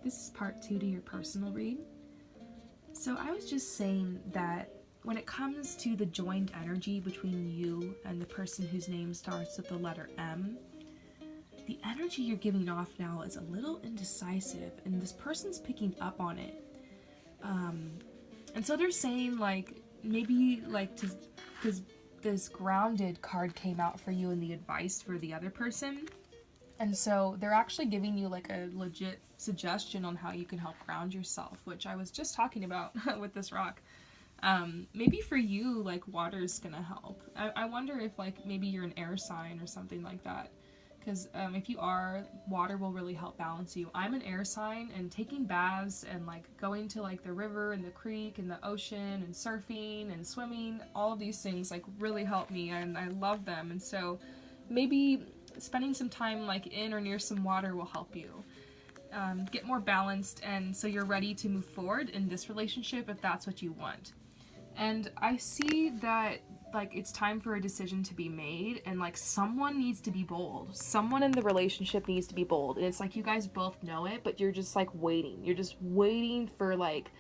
This is part 2 to your personal read. So I was just saying that when it comes to the joined energy between you and the person whose name starts with the letter M, the energy you're giving off now is a little indecisive, and this person's picking up on it. And so they're saying, like, maybe, like, because this grounded card came out for you in the advice for the other person. And so they're actually giving you, like, a legit suggestion on how you can help ground yourself, which I was just talking about with this rock. Maybe for you, like, water's gonna help. I wonder if, like, maybe you're an air sign or something like that. Because if you are, water will really help balance you. I'm an air sign, and taking baths and, like, going to, like, the river and the creek and the ocean and surfing and swimming, all of these things, like, really help me, and I love them. And so maybe spending some time, like, in or near some water will help you get more balanced, and so you're ready to move forward in this relationship if that's what you want. And I see that, like, it's time for a decision to be made, and, like, someone needs to be bold. Someone in the relationship needs to be bold. And it's like you guys both know it, but you're just, like, waiting. You're just waiting for, like,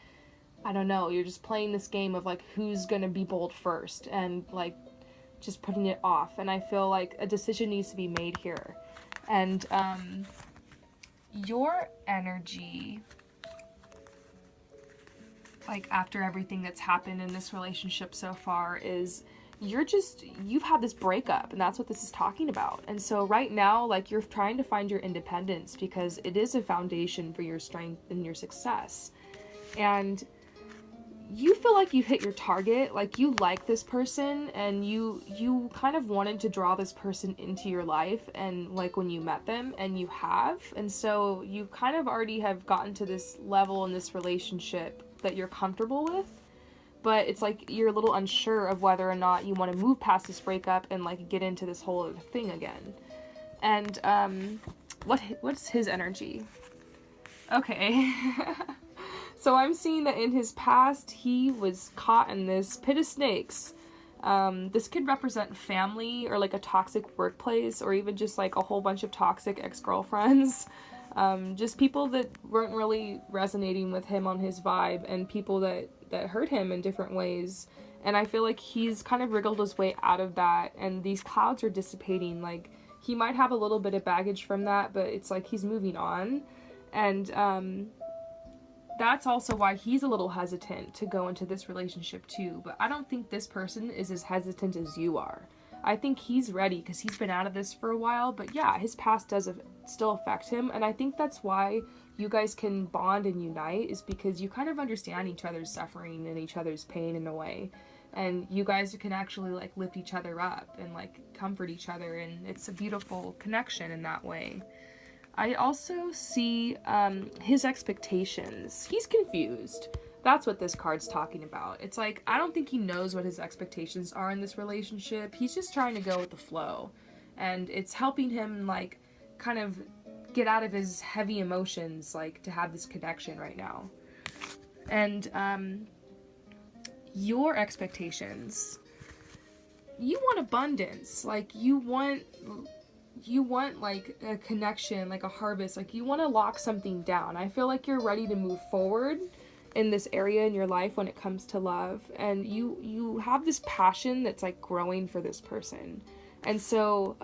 I don't know, you're just playing this game of, like, who's gonna be bold first, and, like, just putting it off. And I feel like a decision needs to be made here. And, your energy, like, after everything that's happened in this relationship so far, is you've had this breakup, and that's what this is talking about. And so right now, like, you're trying to find your independence because it is a foundation for your strength and your success. And you feel like you hit your target, like, you like this person, and you kind of wanted to draw this person into your life, and, like, when you met them, and you have. And so you kind of already have gotten to this level in this relationship that you're comfortable with, but it's like you're a little unsure of whether or not you want to move past this breakup and, like, get into this whole other thing again. And what's his energy? Okay. So I'm seeing that in his past, he was caught in this pit of snakes. This could represent family, or, like, a toxic workplace, or even just, like, a whole bunch of toxic ex-girlfriends. Just people that weren't really resonating with him on his vibe, and people that hurt him in different ways. And I feel like he's kind of wriggled his way out of that, and these clouds are dissipating. Like, he might have a little bit of baggage from that, but it's like he's moving on. And, that's also why he's a little hesitant to go into this relationship too. But I don't think this person is as hesitant as you are. I think he's ready because he's been out of this for a while. But yeah, his past does still affect him. And I think that's why you guys can bond and unite, is because you kind of understand each other's suffering and each other's pain in a way. And you guys can actually, like, lift each other up and, like, comfort each other. And it's a beautiful connection in that way. I also see his expectations. He's confused. That's what this card's talking about. It's like, I don't think he knows what his expectations are in this relationship. He's just trying to go with the flow. And it's helping him, like, kind of get out of his heavy emotions, like, to have this connection right now. And your expectations. You want abundance. Like, you want, like, a connection, like a harvest. Like, you want to lock something down. I feel like you're ready to move forward in this area in your life when it comes to love, and you have this passion that's, like, growing for this person. And so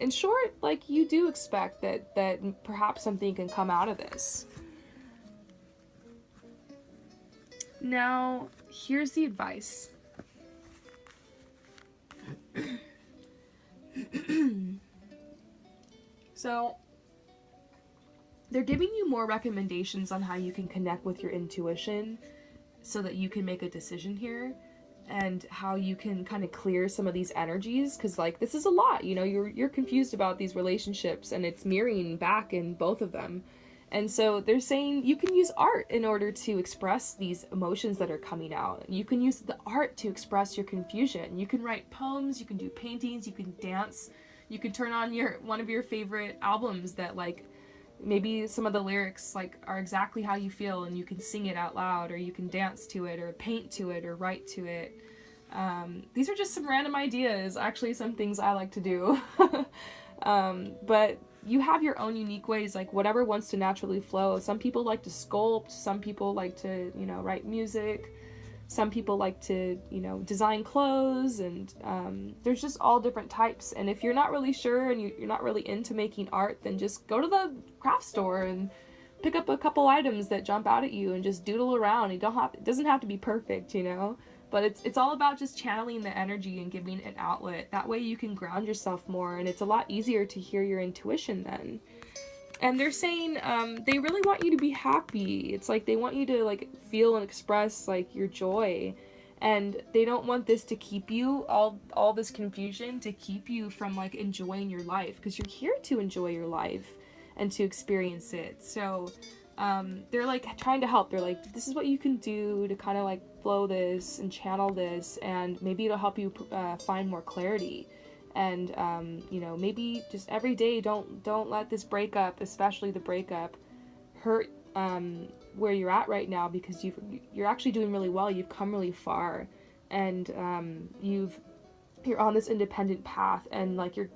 in short, like, you do expect that perhaps something can come out of this. Now, here's the advice. So, they're giving you more recommendations on how you can connect with your intuition so that you can make a decision here, and how you can kind of clear some of these energies, because, like, this is a lot, you know, you're confused about these relationships, and it's mirroring back in both of them. And so they're saying you can use art in order to express these emotions that are coming out. You can use the art to express your confusion. You can write poems, you can do paintings, you can dance. You could turn on one of your favorite albums that, like, maybe some of the lyrics, like, are exactly how you feel, and you can sing it out loud, or you can dance to it, or paint to it, or write to it. These are just some random ideas, actually some things I like to do. But you have your own unique ways, like whatever wants to naturally flow. Some people like to sculpt, some people like to, you know, write music, some people like to, you know, design clothes, and there's just all different types. And if you're not really sure and you're not really into making art, then just go to the craft store and pick up a couple items that jump out at you and just doodle around. It doesn't have to be perfect, you know, but it's all about just channeling the energy and giving an outlet. That way you can ground yourself more, and it's a lot easier to hear your intuition then. And they're saying they really want you to be happy. It's like they want you to like feel and express like your joy, and they don't want this to keep you all this confusion to keep you from like enjoying your life, because you're here to enjoy your life and to experience it. So they're like trying to help. They're like, this is what you can do to kind of like flow this and channel this, and maybe it'll help you find more clarity. And you know, maybe just every day don't let this breakup, especially the breakup, hurt where you're at right now, because you're actually doing really well. You've come really far, and you're on this independent path, and like you're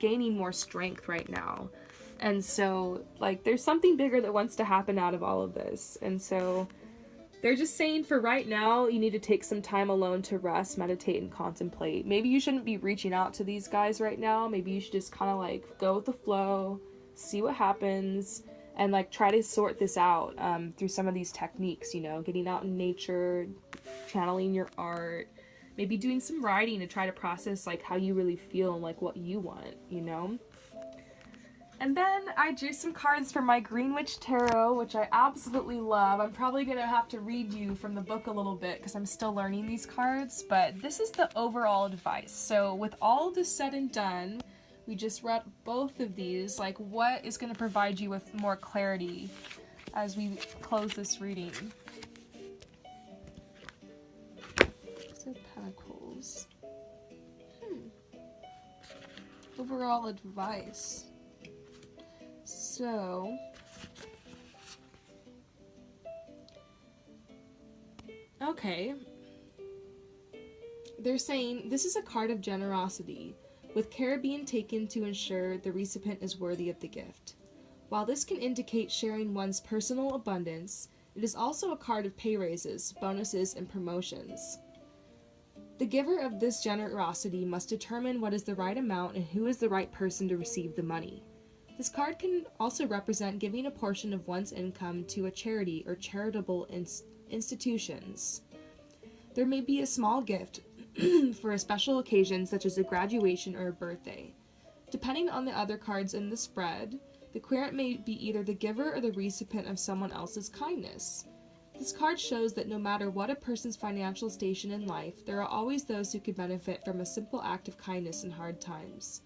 gaining more strength right now. And so like there's something bigger that wants to happen out of all of this. And so they're just saying for right now, you need to take some time alone to rest, meditate, and contemplate. Maybe you shouldn't be reaching out to these guys right now. Maybe you should just kind of like go with the flow, see what happens, and like try to sort this out through some of these techniques, you know, getting out in nature, channeling your art, maybe doing some writing to try to process like how you really feel and like what you want, you know? And then I drew some cards for my Green Witch Tarot, which I absolutely love. I'm probably going to have to read you from the book a little bit because I'm still learning these cards, but this is the overall advice. So with all this said and done, we just read both of these, like what is going to provide you with more clarity as we close this reading. So Pentacles. Overall advice. So, okay, they're saying this is a card of generosity, with care being taken to ensure the recipient is worthy of the gift. While this can indicate sharing one's personal abundance, it is also a card of pay raises, bonuses, and promotions. The giver of this generosity must determine what is the right amount and who is the right person to receive the money. This card can also represent giving a portion of one's income to a charity or charitable institutions. There may be a small gift for a special occasion such as a graduation or a birthday. Depending on the other cards in the spread, the querent may be either the giver or the recipient of someone else's kindness. This card shows that no matter what a person's financial station in life, there are always those who could benefit from a simple act of kindness in hard times.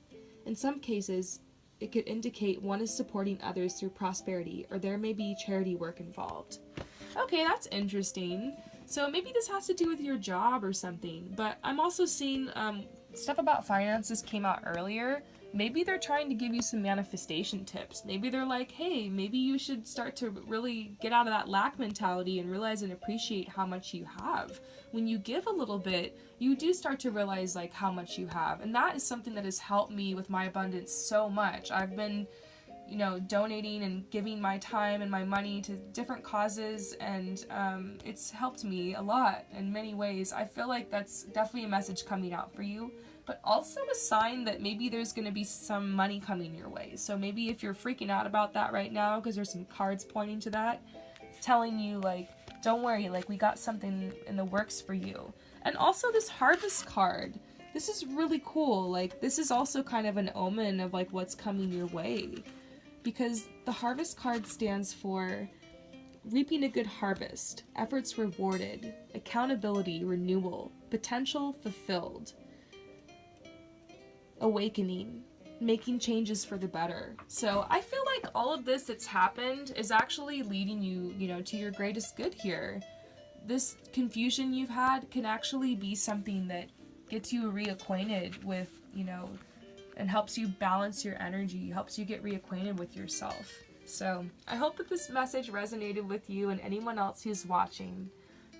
In some cases, it could indicate one is supporting others through prosperity, or there may be charity work involved. Okay, that's interesting. So maybe this has to do with your job or something, but I'm also seeing stuff about finances came out earlier. Maybe they're trying to give you some manifestation tips. Maybe they're like, hey, maybe you should start to really get out of that lack mentality and realize and appreciate how much you have. When you give a little bit, you do start to realize like how much you have. And that is something that has helped me with my abundance so much. I've been, you know, donating and giving my time and my money to different causes, and it's helped me a lot in many ways. I feel like that's definitely a message coming out for you, but also a sign that maybe there's going to be some money coming your way. So maybe if you're freaking out about that right now, because there's some cards pointing to that, it's telling you like, don't worry, like we got something in the works for you. And also this Harvest card, this is really cool. Like this is also kind of an omen of like what's coming your way, because the Harvest card stands for reaping a good harvest, efforts rewarded, accountability, renewal, potential fulfilled, awakening, making changes for the better. So I feel like all of this that's happened is actually leading you, you know, to your greatest good here. This confusion you've had can actually be something that gets you reacquainted with, you know, and helps you balance your energy, helps you get reacquainted with yourself. So I hope that this message resonated with you and anyone else who's watching.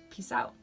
Peace out.